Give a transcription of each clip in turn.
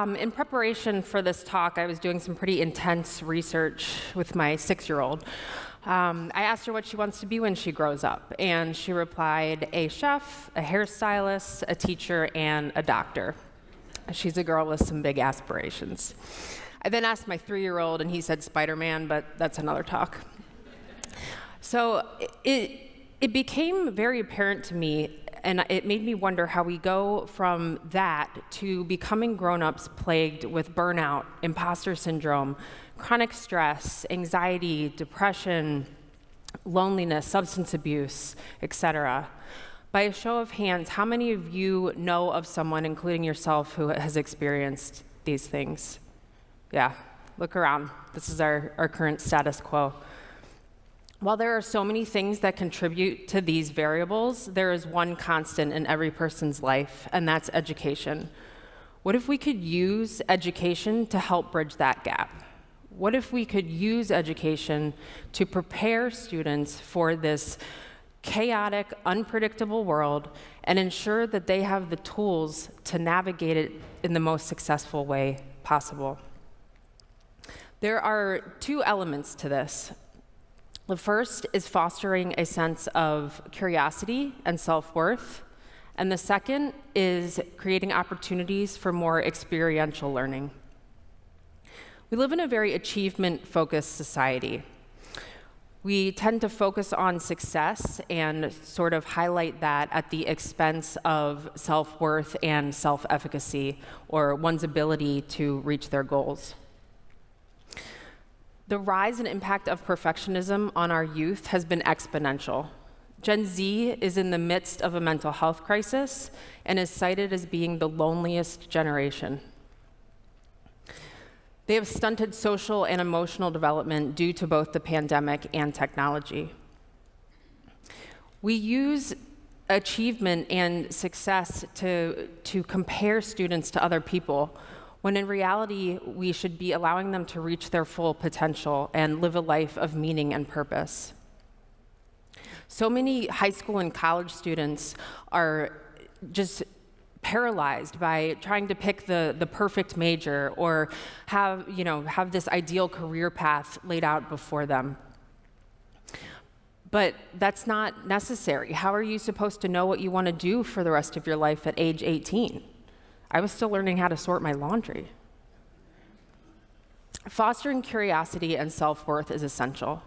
In preparation for this talk, I was doing some pretty intense research with my 6-year-old. I asked her what she wants to be when she grows up, and she replied, a chef, a hairstylist, a teacher, and a doctor. She's a girl with some big aspirations. I then asked my 3-year-old, and he said Spider-Man, but that's another talk. So it became very apparent to me, and it made me wonder how we go from that to becoming grown-ups plagued with burnout, imposter syndrome, chronic stress, anxiety, depression, loneliness, substance abuse, etc. By a show of hands, how many of you know of someone, including yourself, who has experienced these things? Yeah, look around. This is our current status quo. While there are so many things that contribute to these variables, there is one constant in every person's life, and that's education. What if we could use education to help bridge that gap? What if we could use education to prepare students for this chaotic, unpredictable world and ensure that they have the tools to navigate it in the most successful way possible? There are 2 elements to this. The first is fostering a sense of curiosity and self-worth, and the second is creating opportunities for more experiential learning. We live in a very achievement-focused society. We tend to focus on success and sort of highlight that at the expense of self-worth and self-efficacy, or one's ability to reach their goals. The rise and impact of perfectionism on our youth has been exponential. Gen Z is in the midst of a mental health crisis and is cited as being the loneliest generation. They have stunted social and emotional development due to both the pandemic and technology. We use achievement and success to compare students to other people, when in reality, we should be allowing them to reach their full potential and live a life of meaning and purpose. So many high school and college students are just paralyzed by trying to pick the perfect major or have this ideal career path laid out before them. But that's not necessary. How are you supposed to know what you want to do for the rest of your life at age 18? I was still learning how to sort my laundry. Fostering curiosity and self-worth is essential.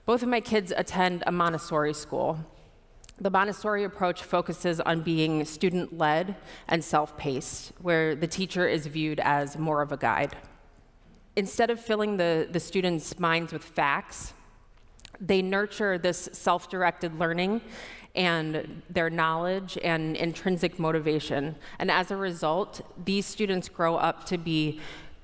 Both of my kids attend a Montessori school. The Montessori approach focuses on being student-led and self-paced, where the teacher is viewed as more of a guide. Instead of filling the students' minds with facts, they nurture this self-directed learning and their knowledge and intrinsic motivation. And as a result, these students grow up to be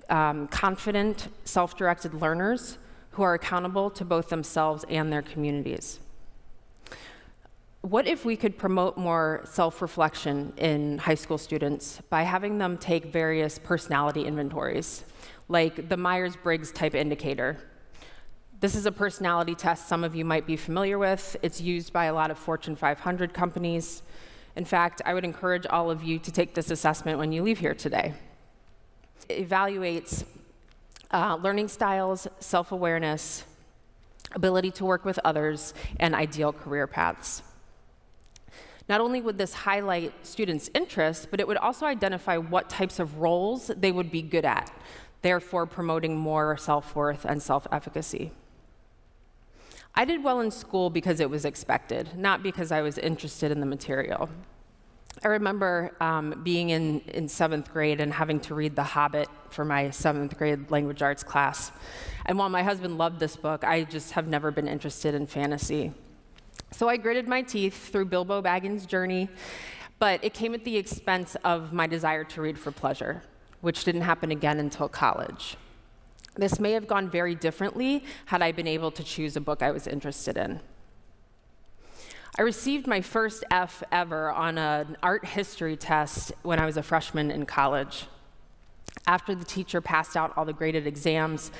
confident, self-directed learners who are accountable to both themselves and their communities. What if we could promote more self-reflection in high school students by having them take various personality inventories, like the Myers-Briggs type indicator? This is a personality test some of you might be familiar with. It's used by a lot of Fortune 500 companies. In fact, I would encourage all of you to take this assessment when you leave here today. It evaluates learning styles, self-awareness, ability to work with others, and ideal career paths. Not only would this highlight students' interests, but it would also identify what types of roles they would be good at, therefore promoting more self-worth and self-efficacy. I did well in school because it was expected, not because I was interested in the material. I remember being in 7th grade and having to read The Hobbit for my 7th grade language arts class. And while my husband loved this book, I just have never been interested in fantasy. So I gritted my teeth through Bilbo Baggins' journey, but it came at the expense of my desire to read for pleasure, which didn't happen again until college. This may have gone very differently had I been able to choose a book I was interested in. I received my first F ever on an art history test when I was a freshman in college. After the teacher passed out all the graded exams,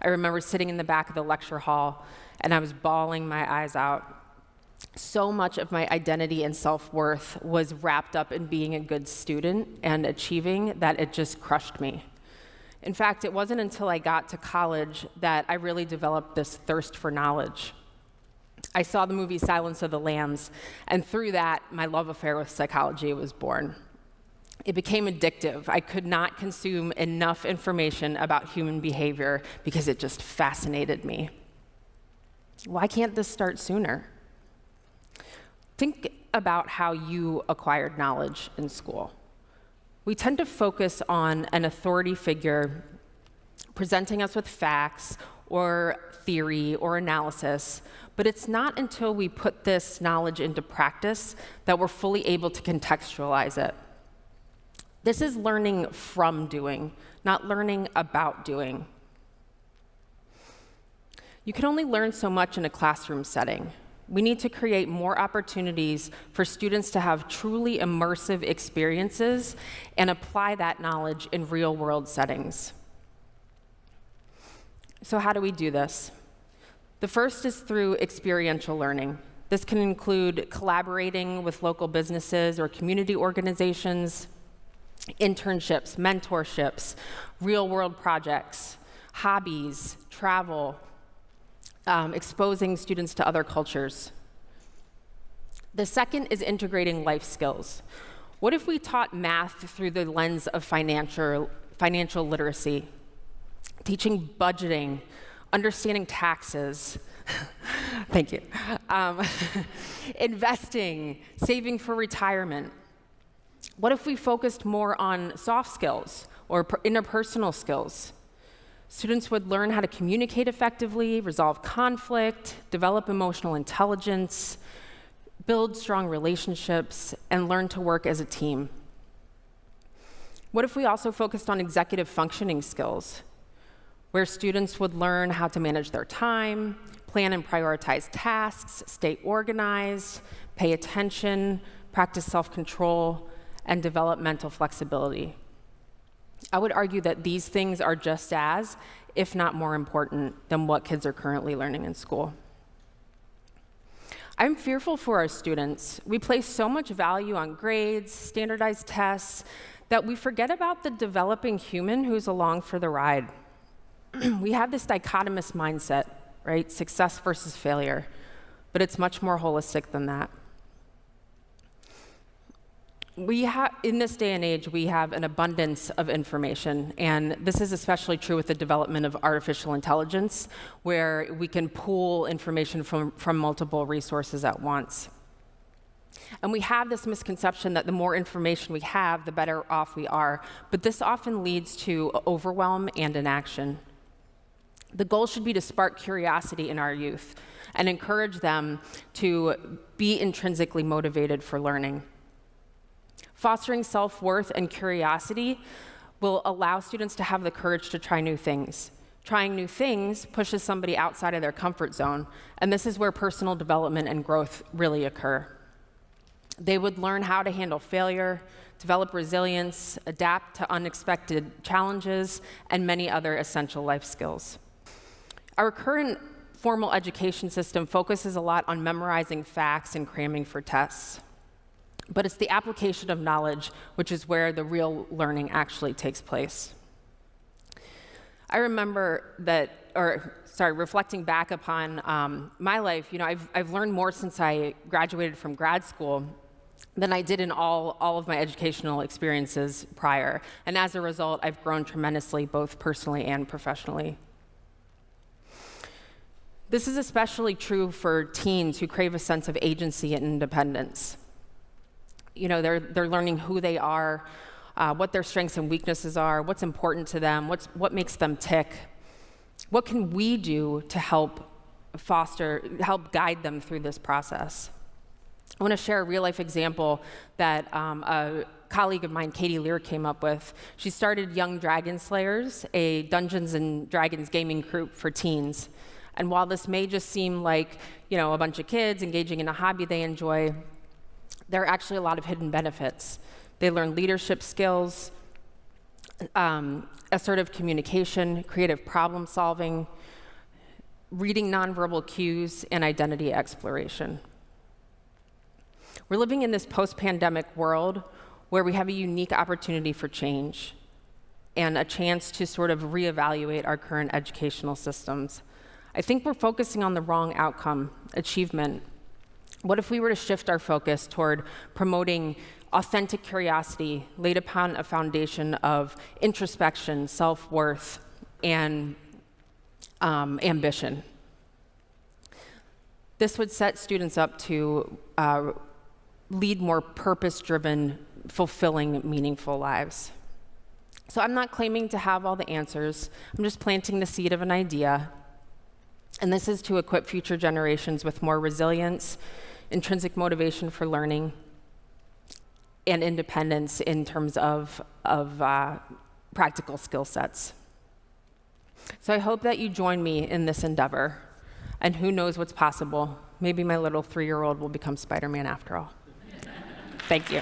I remember sitting in the back of the lecture hall, and I was bawling my eyes out. so much of my identity and self-worth was wrapped up in being a good student and achieving that it just crushed me. In fact, it wasn't until I got to college that I really developed this thirst for knowledge. I saw the movie Silence of the Lambs, and through that, my love affair with psychology was born. It became addictive. I could not consume enough information about human behavior because it just fascinated me. Why can't this start sooner? Think about how you acquired knowledge in school. We tend to focus on an authority figure presenting us with facts or theory or analysis, but it's not until we put this knowledge into practice that we're fully able to contextualize it. This is learning from doing, not learning about doing. You can only learn so much in a classroom setting. We need to create more opportunities for students to have truly immersive experiences and apply that knowledge in real-world settings. So how do we do this? The first is through experiential learning. This can include collaborating with local businesses or community organizations, internships, mentorships, real-world projects, hobbies, travel, exposing students to other cultures. The second is integrating life skills. What if we taught math through the lens of financial literacy, teaching budgeting, understanding taxes, thank you, investing, saving for retirement? What if we focused more on soft skills or interpersonal skills? Students would learn how to communicate effectively, resolve conflict, develop emotional intelligence, build strong relationships, and learn to work as a team. What if we also focused on executive functioning skills, where students would learn how to manage their time, plan and prioritize tasks, stay organized, pay attention, practice self-control, and develop mental flexibility? I would argue that these things are just as, if not more important, than what kids are currently learning in school. I'm fearful for our students. We place so much value on grades, standardized tests, that we forget about the developing human who's along for the ride. We have this dichotomous mindset, right? Success versus failure, but it's much more holistic than that. In this day and age, we have an abundance of information, and this is especially true with the development of artificial intelligence, where we can pool information from multiple resources at once. And we have this misconception that the more information we have, the better off we are, but this often leads to overwhelm and inaction. The goal should be to spark curiosity in our youth and encourage them to be intrinsically motivated for learning. Fostering self-worth and curiosity will allow students to have the courage to try new things. Trying new things pushes somebody outside of their comfort zone, and this is where personal development and growth really occur. They would learn how to handle failure, develop resilience, adapt to unexpected challenges, and many other essential life skills. Our current formal education system focuses a lot on memorizing facts and cramming for tests. But it's the application of knowledge, which is where the real learning actually takes place. I remember reflecting back upon my life, I've learned more since I graduated from grad school than I did in all of my educational experiences prior. And as a result, I've grown tremendously, both personally and professionally. This is especially true for teens who crave a sense of agency and independence. They're learning who they are, what their strengths and weaknesses are, what's important to them, what makes them tick. What can we do to help guide them through this process? I want to share a real-life example that a colleague of mine, Katie Lear, came up with. She started Young Dragon Slayers, a Dungeons and Dragons gaming group for teens. And while this may just seem like, a bunch of kids engaging in a hobby they enjoy, there are actually a lot of hidden benefits. They learn leadership skills, assertive communication, creative problem solving, reading nonverbal cues, and identity exploration. We're living in this post-pandemic world where we have a unique opportunity for change and a chance to sort of reevaluate our current educational systems. I think we're focusing on the wrong outcome, achievement. What if we were to shift our focus toward promoting authentic curiosity laid upon a foundation of introspection, self-worth, and ambition? This would set students up to lead more purpose-driven, fulfilling, meaningful lives. So I'm not claiming to have all the answers. I'm just planting the seed of an idea. And this is to equip future generations with more resilience, intrinsic motivation for learning, and independence in terms of practical skill sets. So I hope that you join me in this endeavor. And who knows what's possible? Maybe my little 3-year-old will become Spider-Man after all. Thank you.